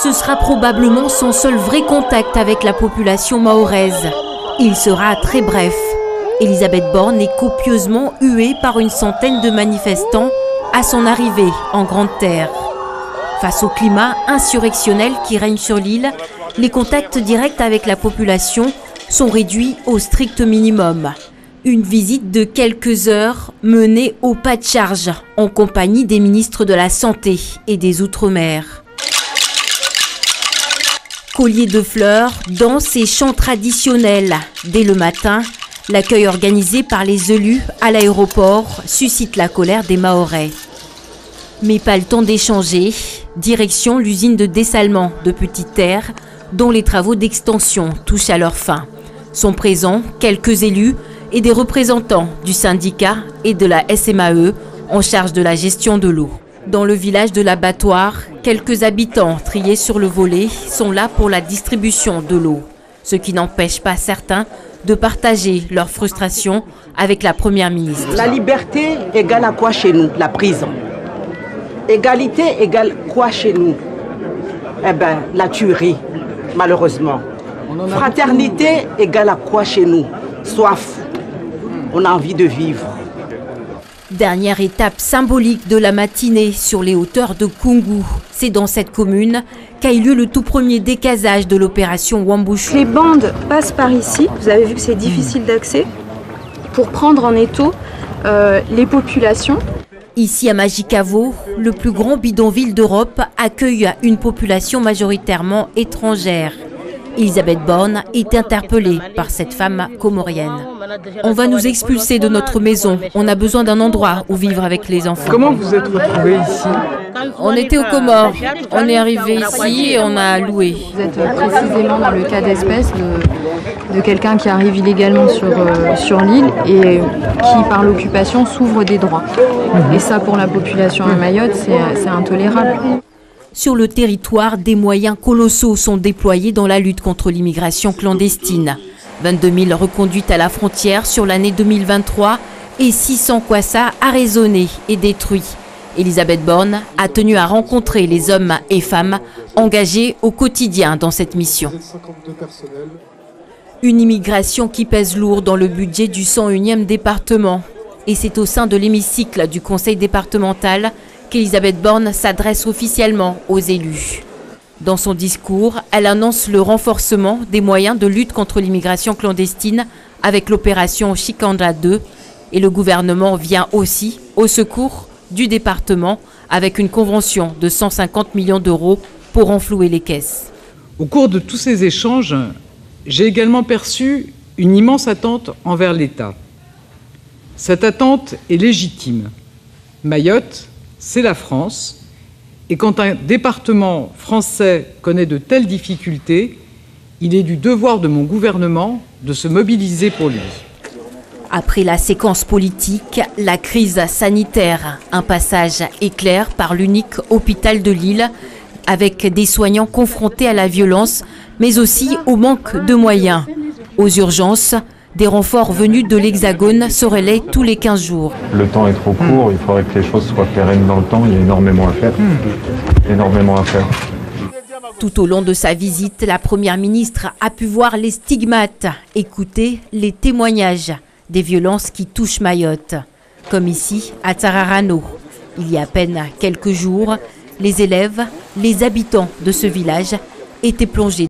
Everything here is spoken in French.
Ce sera probablement son seul vrai contact avec la population mahoraise. Il sera très bref. Elisabeth Borne est copieusement huée par une centaine de manifestants à son arrivée en Grande Terre. Face au climat insurrectionnel qui règne sur l'île, les contacts directs avec la population sont réduits au strict minimum. Une visite de quelques heures menée au pas de charge en compagnie des ministres de la Santé et des Outre-mer. Colliers de fleurs, danses et chants traditionnels. Dès le matin, l'accueil organisé par les élus à l'aéroport suscite la colère des Mahorais. Mais pas le temps d'échanger. Direction l'usine de dessalement de Petite Terre, dont les travaux d'extension touchent à leur fin. Sont présents quelques élus et des représentants du syndicat et de la SMAE en charge de la gestion de l'eau. Dans le village de l'abattoir, quelques habitants triés sur le volet sont là pour la distribution de l'eau, ce qui n'empêche pas certains de partager leur frustration avec la Première ministre. La liberté égale à quoi chez nous? La prison. Égalité égale quoi chez nous? Eh bien, la tuerie, malheureusement. Fraternité égale à quoi chez nous? Soif. On a envie de vivre. Dernière étape symbolique de la matinée sur les hauteurs de Koungou. C'est dans cette commune qu'a eu lieu le tout premier décasage de l'opération Wambushu. Les bandes passent par ici, vous avez vu que c'est difficile d'accès, pour prendre en étau les populations. Ici à Majicavo, le plus grand bidonville d'Europe accueille une population majoritairement étrangère. Elisabeth Borne est interpellée par cette femme comorienne. On va nous expulser de notre maison. On a besoin d'un endroit où vivre avec les enfants. Comment vous êtes retrouvés ici? On était aux Comores. On est arrivé ici et on a loué. Vous êtes précisément dans le cas d'espèce de quelqu'un qui arrive illégalement sur l'île et qui, par l'occupation, s'ouvre des droits. Et ça, pour la population à Mayotte, c'est intolérable. Sur le territoire, des moyens colossaux sont déployés dans la lutte contre l'immigration clandestine. 22 000 reconduites à la frontière sur l'année 2023 et 600 Kwassa arraisonnés et détruits. Elisabeth Borne a tenu à rencontrer les hommes et femmes engagés au quotidien dans cette mission. Une immigration qui pèse lourd dans le budget du 101e département. Et c'est au sein de l'hémicycle du conseil départemental qu'Elisabeth Borne s'adresse officiellement aux élus. Dans son discours, elle annonce le renforcement des moyens de lutte contre l'immigration clandestine avec l'opération Chikanda 2 et le gouvernement vient aussi au secours du département avec une convention de 150 millions d'euros pour renflouer les caisses. Au cours de tous ces échanges, j'ai également perçu une immense attente envers l'État. Cette attente est légitime. Mayotte, c'est la France, et quand un département français connaît de telles difficultés, il est du devoir de mon gouvernement de se mobiliser pour lui. Après la séquence politique, la crise sanitaire, un passage éclair par l'unique hôpital de l'île, avec des soignants confrontés à la violence, mais aussi au manque de moyens. Aux urgences, des renforts venus de l'Hexagone se relaient tous les 15 jours. Le temps est trop court, il faudrait que les choses soient pérennes dans le temps, il y a énormément à faire. Énormément à faire. Tout au long de sa visite, la Première ministre a pu voir les stigmates, écouter les témoignages des violences qui touchent Mayotte. Comme ici, à Tsararano. Il y a à peine quelques jours, les élèves, les habitants de ce village étaient plongés